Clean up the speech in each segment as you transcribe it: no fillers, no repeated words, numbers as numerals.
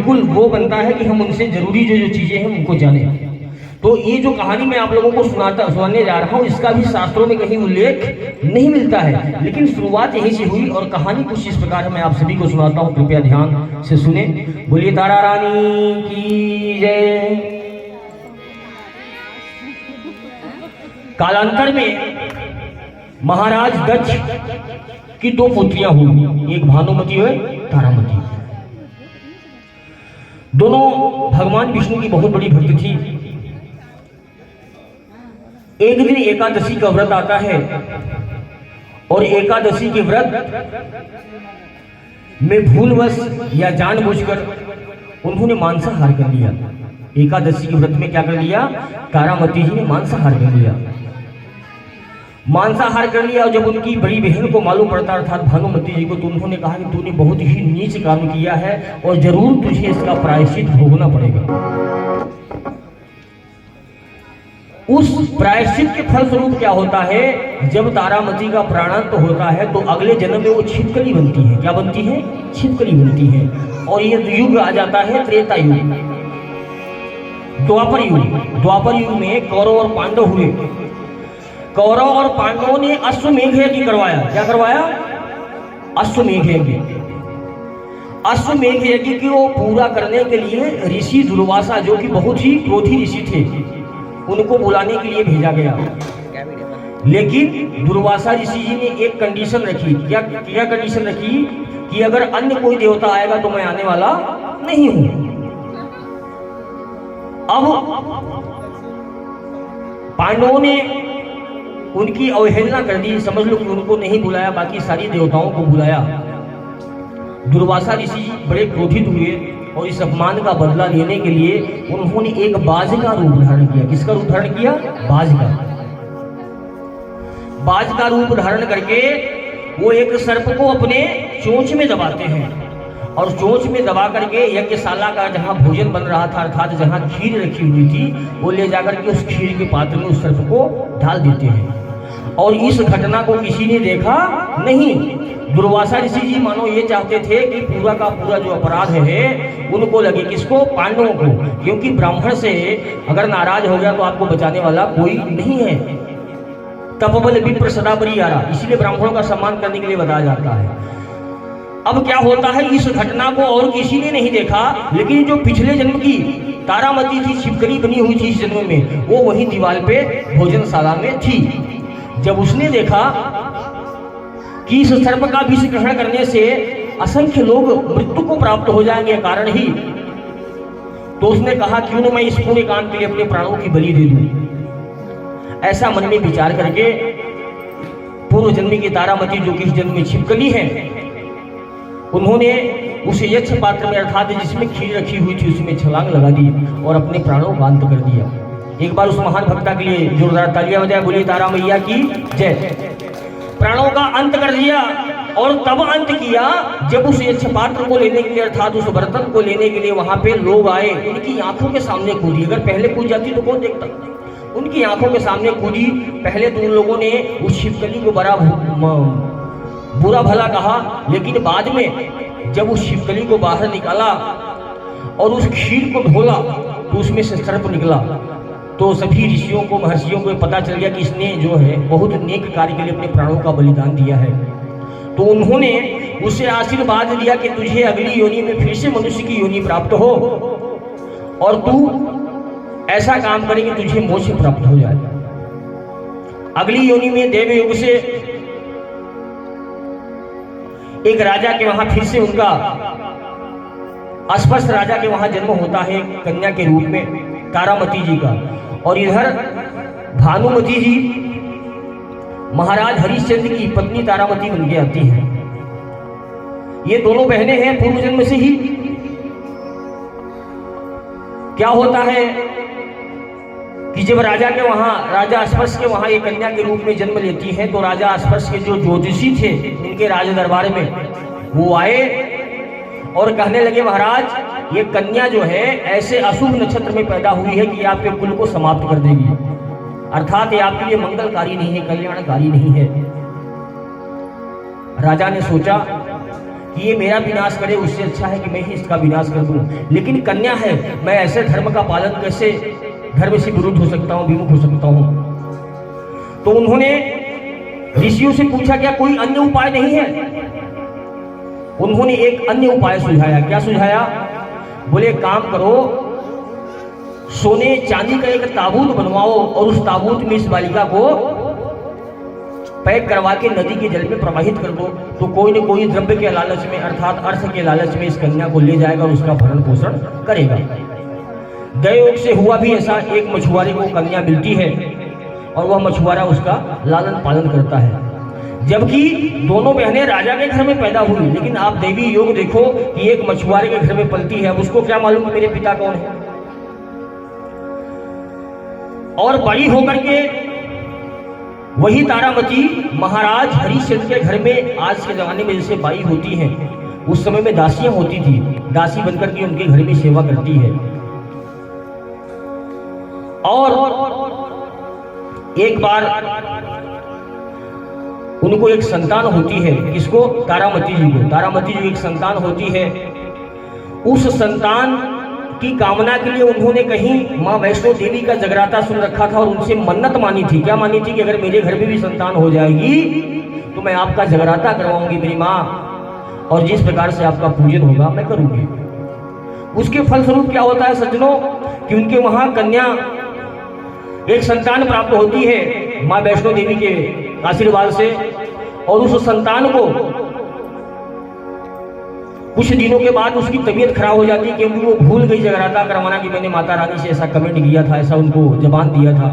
बिल्कुल वो बनता है कि हम उनसे जरूरी जो जो चीजें हैं उनको जाने। तो ये जो कहानी मैं आप लोगों को सुनाने जा रहा हूँ, इसका भी शास्त्रों में कहीं उल्लेख नहीं मिलता है, लेकिन शुरुआत यहीं से हुई और कहानी कुछ इस प्रकार है। मैं आप सभी को सुनाता हूँ, कृपया ध्यान से सुने। बोलिए तारा रानी की जय। कालांतर में महाराज दक्ष की दो पुत्रियां हुई, एक भानुमती और तारामती। दोनों भगवान विष्णु की बहुत बड़ी भक्त थी। एक दिन एकादशी का व्रत आता है और एकादशी के व्रत में भूलवश या जानबूझकर उन्होंने मांसाहार कर लिया। एकादशी के व्रत में क्या कर लिया? तारामती जी ने मांसाहार कर लिया। मांसाहार कर लिया और जब उनकी बड़ी बहन को मालूम पड़ता अर्थात भानुमती जी को, तो उन्होंने कहा कि तूने बहुत ही नीच काम किया है और जरूर तुझे इसका प्रायश्चित भोगना पड़ेगा। उस प्रायश्चित के फलस्वरूप क्या होता है, जब तारामती का प्राणांत होता है तो अगले जन्म में वो छिपकली बनती है। क्या बनती है? छिपकली बनती है। और ये युग आ जाता है त्रेता युग, द्वापर युग। द्वापर युग में कौरव और पांडव हुए। कौरव और पांडवों ने अश्वमेध यज्ञ करवाया। क्या करवाया? अश्वमेध यज्ञ। अश्वमेध यज्ञ को पूरा करने के लिए ऋषि दुर्वासा, जो कि बहुत ही क्रोधी ऋषि थे, उनको बुलाने के लिए भेजा गया। लेकिन दुर्वासा ऋषि जी ने एक कंडीशन रखी। क्या कंडीशन रखी? कि अगर अन्य कोई देवता आएगा तो मैं आने वाला नहीं हूं। अब पांडवों ने उनकी अवहेलना कर दी। समझ लो कि उनको नहीं बुलाया, बाकी सारी देवताओं को बुलाया। दुर्वासा ऋषि बड़े क्रोधित हुए और इस अपमान का बदला लेने के लिए उन्होंने एक बाज का रूप धारण किया। किसका रूप धारण किया? बाज का। बाज का रूप धारण करके वो एक सर्प को अपने चोंच में दबाते हैं और चोंच में दबा करके यज्ञशाला का जहां भोजन बन रहा था अर्थात जहां खीर रखी हुई थी, वो ले जाकर के उस खीर के पात्र में उस सर्प को डाल देते हैं। और इस घटना को किसी ने देखा नहीं। दुर्वासा ऋषि जी मानो ये चाहते थे कि पूरा का पूरा जो अपराध है उनको लगे। किसको? पांडवों को। क्योंकि ब्राह्मण से अगर नाराज हो गया तो आपको बचाने वाला कोई नहीं है। तपबल विप्र सदा बरियारा, इसीलिए ब्राह्मणों का सम्मान करने के लिए बताया जाता है। अब क्या होता है, इस घटना को और किसी ने नहीं देखा, लेकिन जो पिछले जन्म की तारामती थी, छिपकली बनी हुई थी इस जन्म में, वो वही दीवार पे भोजनशाला में थी। जब उसने देखा कि इस सर्प का विष ग्रहण करने से असंख्य लोग मृत्यु को प्राप्त हो जाएंगे कारण ही, तो उसने कहा क्यों न मैं इस पूरे काम के लिए अपने प्राणों की बलि दे दूं। ऐसा मन में विचार करके पूर्व जन्म की तारामती, जो कि इस जन्म में छिपकली है, उन्होंने उस यक्ष पात्र में अर्थात जिसमें खीर रखी हुई थी उसमें छलांग लगा दी और अपने प्राणों का अंत कर दिया। एक बार उस महान भक्ता के लिए जोरदार तालियां बजाएं। बोलिए तारा मैया की जय। प्राणों का अंत कर दिया और तब अंत किया जब उस यक्ष पात्र को लेने के लिए अर्थात उस बर्तन को लेने के लिए वहां पे लोग आए। उनकी आंखों के सामने कूदी। अगर पहले कूद जाती तो कौन देखता? उनकी आंखों के सामने कूदी। पहले तो उन लोगों ने उस छिपकली को बड़ा बुरा भला कहा, लेकिन बाद में जब उस छिपकली को बाहर निकाला और उस खीर को ढोला तो उसमें से सर्प निकला। तो सभी ऋषियों को, महर्षियों को पता चल गया कि इसने जो है बहुत नेक कार्य के लिए अपने प्राणों का बलिदान दिया है। तो उन्होंने उसे आशीर्वाद दिया कि तुझे अगली योनि में फिर से मनुष्य की योनि प्राप्त हो और तू ऐसा काम करे कि तुझे मोक्ष प्राप्त हो जाए। अगली योनि में देव युग से एक राजा के वहां फिर से उनका अस्पष्ट राजा के वहां जन्म होता है कन्या के रूप में तारामती जी का। और इधर भानुमती जी महाराज हरिश्चंद्र की पत्नी तारामती बन के आती है। ये दोनों बहनें हैं पूर्व जन्म से ही। क्या होता है कि जब राजा के वहां, राजा अस्पर्श के वहां एक कन्या के रूप में जन्म लेती है, तो राजा अस्पर्श के जो ज्योतिषी थे उनके राज दरबार में वो आए और कहने लगे महाराज ये कन्या जो है ऐसे अशुभ नक्षत्र में पैदा हुई है कि आपके कुल को समाप्त कर देगी, अर्थात ये आपके लिए मंगलकारी नहीं है, कल्याणकारी नहीं है। राजा ने सोचा कि ये मेरा विनाश करे, उससे अच्छा है कि मैं ही इसका विनाश कर दूं। लेकिन कन्या है, मैं ऐसे धर्म का पालन कैसे धर्म से विरुद्ध हो सकता हूं, विमुख हो सकता हूं। तो उन्होंने ऋषियों से पूछा क्या कोई अन्य उपाय नहीं है। उन्होंने एक अन्य उपाय सुझाया। क्या सुझाया? बोले काम करो, सोने चांदी का एक ताबूत बनवाओ और उस ताबूत में इस बालिका को पैक करवा के नदी के जल में प्रवाहित कर दो, तो कोई न कोई द्रव्य के लालच में अर्थात अर्थ के लालच में इस कन्या को ले जाएगा और उसका भरण पोषण करेगा। दयोग से हुआ भी ऐसा, एक मछुआरे को कन्या मिलती है और वह मछुआरा उसका लालन पालन करता है। जबकि दोनों बहनें राजा के घर में पैदा हुई, लेकिन आप दैवी योग देखो कि एक मछुआरे के घर में पलती है। अब उसको क्या मालूम मेरे पिता कौन है। और बड़ी होकर के वही तारामती महाराज हरिश्चंद्र के घर में, आज के जमाने में जैसे बाई होती हैं, उस समय में दासियां होती थी, दासी बनकर के उनके घर में सेवा करती है। और एक बार उनको एक संतान होती है। किसको? तारामती जी को। तारामती जी एक संतान होती है। उस संतान की कामना के लिए उन्होंने कहीं माँ वैष्णो देवी का जगराता सुन रखा था और उनसे मन्नत मानी थी। क्या मानी थी? कि अगर मेरे घर में भी संतान हो जाएगी तो मैं आपका जगराता करवाऊंगी मेरी माँ, और जिस प्रकार से आपका पूजन होगा मैं करूंगी। उसके फलस्वरूप क्या होता है सज्जनों, कि उनके वहां कन्या एक संतान प्राप्त होती है माँ वैष्णो देवी के आशीर्वाद से। और उस संतान को कुछ दिनों के बाद उसकी तबीयत खराब हो जाती है, क्योंकि वो भूल गई जगराता करवाना कि मैंने माता रानी से ऐसा कमेंट किया था, ऐसा उनको जबान दिया था।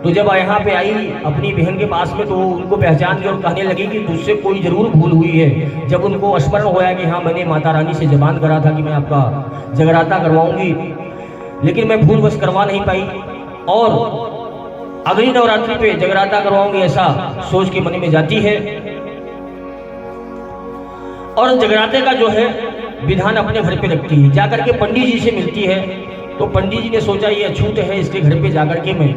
तो जब यहाँ पे आई अपनी बहन के पास में, तो उनको पहचान ली और कहने लगी कि तुझसे कोई जरूर भूल हुई है। जब उनको स्मरण होया कि हाँ मैंने माता रानी से जबान करा था कि मैं आपका जगराता करवाऊंगी, लेकिन मैं भूलवश करवा नहीं पाई, और अगली नवरात्रि पे जगराता करवाऊंगी ऐसा सोच के मन में जाती है। और जगराते का जो है विधान अपने घर पे रखती है। जाकर के पंडित जी से मिलती है, तो पंडित जी ने सोचा ये अछूत है, इसके घर पे जाकर के मैं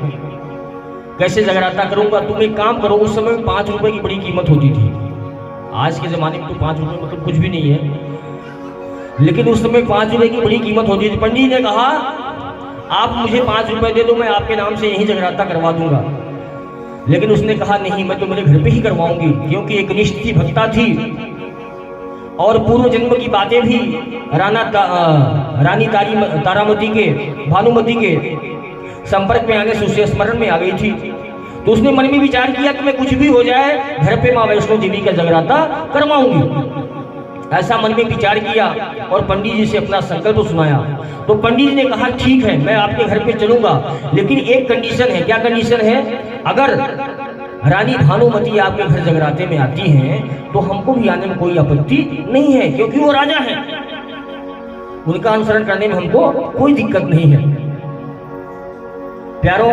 कैसे जगराता करूंगा। तुम एक काम करो, उस समय 5 रुपए की बड़ी कीमत होती थी। आज के जमाने में तो 5 रुपए मतलब कुछ भी नहीं है, लेकिन उस समय 5 रुपए की बड़ी कीमत होती थी। पंडित जी ने कहा आप मुझे 5 रुपए दे दो, मैं आपके नाम से यही जगराता करवा दूंगा। लेकिन उसने कहा नहीं, मैं तो मेरे घर पे ही करवाऊंगी, क्योंकि एक निष्ठ थी, भक्ता थी, और पूर्व जन्म की बातें भी रानी तारामती के, भानुमति के संपर्क में आने से उसे स्मरण में आ गई थी। तो उसने मन में विचार किया कि मैं कुछ भी हो जाए घर पे माँ वैष्णो देवी का जगराता करवाऊंगी। ऐसा मन में विचार किया और पंडित जी से अपना संकल्प सुनाया। तो पंडित जी ने कहा ठीक है, मैं आपके घर पे चलूंगा, लेकिन एक कंडीशन है। क्या कंडीशन है? अगर रानी भानुमति आपके घर जगराते में आती हैं तो हमको भी आने में कोई आपत्ति नहीं है, क्योंकि वो राजा हैं, उनका अनुसरण करने में हमको कोई दिक्कत नहीं है। प्यारों,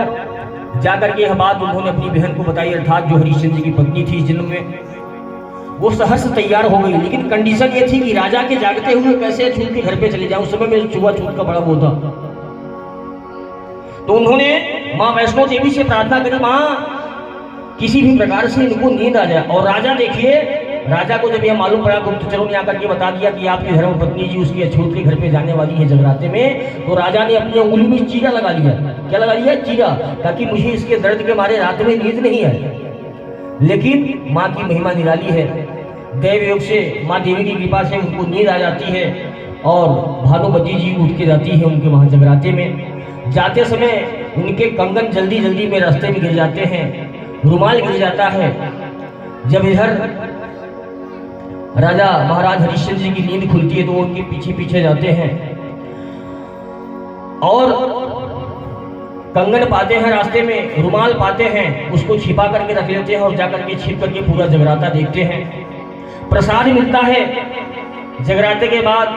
जाकर के यह बात उन्होंने अपनी बहन को बताई, अर्थात जो हरिश्चंद्र जी की पत्नी थी इस जन्म में। वो सहर्ष तैयार हो गई, लेकिन कंडीशन ये थी कि राजा के जागते हुए कैसे छूट के घर पे चले जाए। उस समय में छूत का बड़ा वो था। तो उन्होंने माँ वैष्णो देवी से प्रार्थना करी, माँ किसी भी प्रकार से इनको नींद आ जाए। और राजा देखिए, राजा को जब यह मालूम पड़ा, गुप्तचरों ने आकर के बता दिया कि आपकी धर्मपत्नी जी उसकी अछूत के घर पे जाने वाली है जगराते में, तो राजा ने अपनी उंगली में चीरा लगा लिया। क्या लगा लिया? चीरा, ताकि मुझे इसके दर्द के मारे रात में नींद नहीं आए। लेकिन माँ की महिमा निराली है, दैव योग से माँ देवी की कृपा से उनको नींद आ जाती है और भानुमति जी उठ के जाती है उनके वहां जगराते में। जाते समय उनके कंगन जल्दी जल्दी में रास्ते में गिर जाते हैं, रुमाल गिर जाता है। जब इधर राजा महाराज हरिश्चंद्र जी की नींद खुलती है तो उनके पीछे पीछे जाते हैं और कंगन पाते हैं रास्ते में, रुमाल पाते हैं, उसको छिपा करके रख लेते हैं और जाकर के छिप करके पूरा जगराता देखते हैं। प्रसाद मिलता है जगराते के बाद,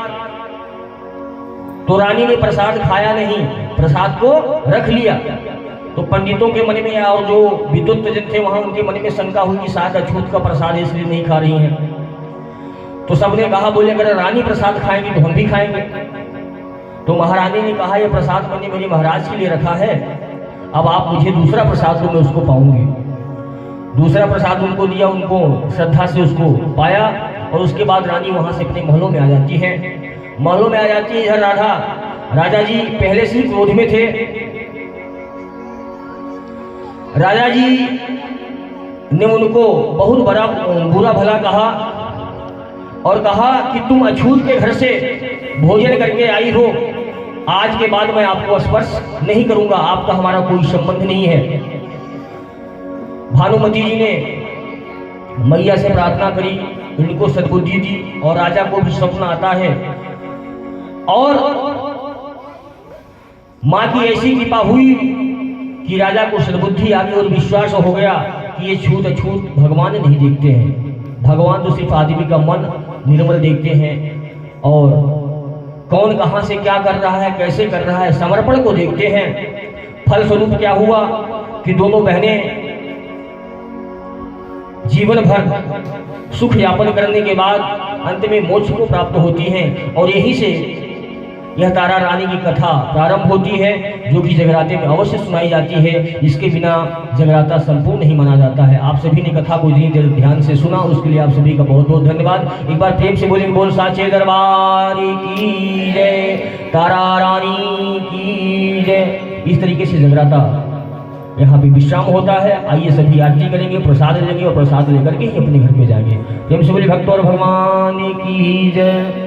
तो रानी ने प्रसाद खाया नहीं, प्रसाद को रख लिया। तो पंडितों के मन में और जो विद्वत जन थे वहां, उनके मन में शंका हुई कि शायद अछूत का प्रसाद इसलिए नहीं खा रही हैं। तो सबने कहा, बोले अगर रानी प्रसाद खाएंगी तो हम भी खाएंगे। तो महारानी ने कहा, यह प्रसाद मैंने मेरे महाराज के लिए रखा है, अब आप मुझे दूसरा प्रसाद दो, मैं उसको पाऊंगी। दूसरा प्रसाद उनको दिया, उनको श्रद्धा से उसको पाया और उसके बाद रानी वहां से अपने महलों में आ जाती है। महलों में आ जाती है। इधर राजा जी पहले से ही क्रोध में थे। राजा जी ने उनको बहुत बड़ा बुरा भला कहा और कहा कि तुम अछूत के घर से भोजन करके आई हो, आज के बाद मैं आपको स्पर्श नहीं करूंगा, आपका हमारा कोई संबंध नहीं है। भानुमति जी ने मैया से प्रार्थना करी, इनको सद्बुद्धि दी और राजा को भी स्वप्न आता है और मां की ऐसी कृपा हुई कि राजा को सद्बुद्धि आ गई और विश्वास हो गया कि ये छूत अछूत भगवान नहीं देखते हैं, भगवान तो सिर्फ आदमी का मन निर्मल देखते हैं और कौन कहां से क्या कर रहा है, कैसे कर रहा है, समर्पण को देखते हैं। फलस्वरूप क्या हुआ कि दोनों बहनें जीवन भर सुख यापन करने के बाद अंत में मोक्ष को प्राप्त होती हैं और यहीं से यह तारा रानी की कथा प्रारंभ होती है, जो कि जगराते में अवश्य सुनाई जाती है, जिसके बिना जगराता संपूर्ण नहीं माना जाता है। आप सभी ने कथा को इतनी देर ध्यान से सुना, उसके लिए आप सभी का बहुत बहुत धन्यवाद। एक बार प्रेम से बोलेंगे बोल साचे दरबार की जय, तारा रानी की जय। इस तरीके से जगराता यहाँ पे विश्राम होता है। आइए सभी आरती करेंगे, प्रसाद लेंगे और प्रसाद लेकर के ही अपने घर पे जाएंगे। प्रेम से बोले भक्त और भगवान की जय।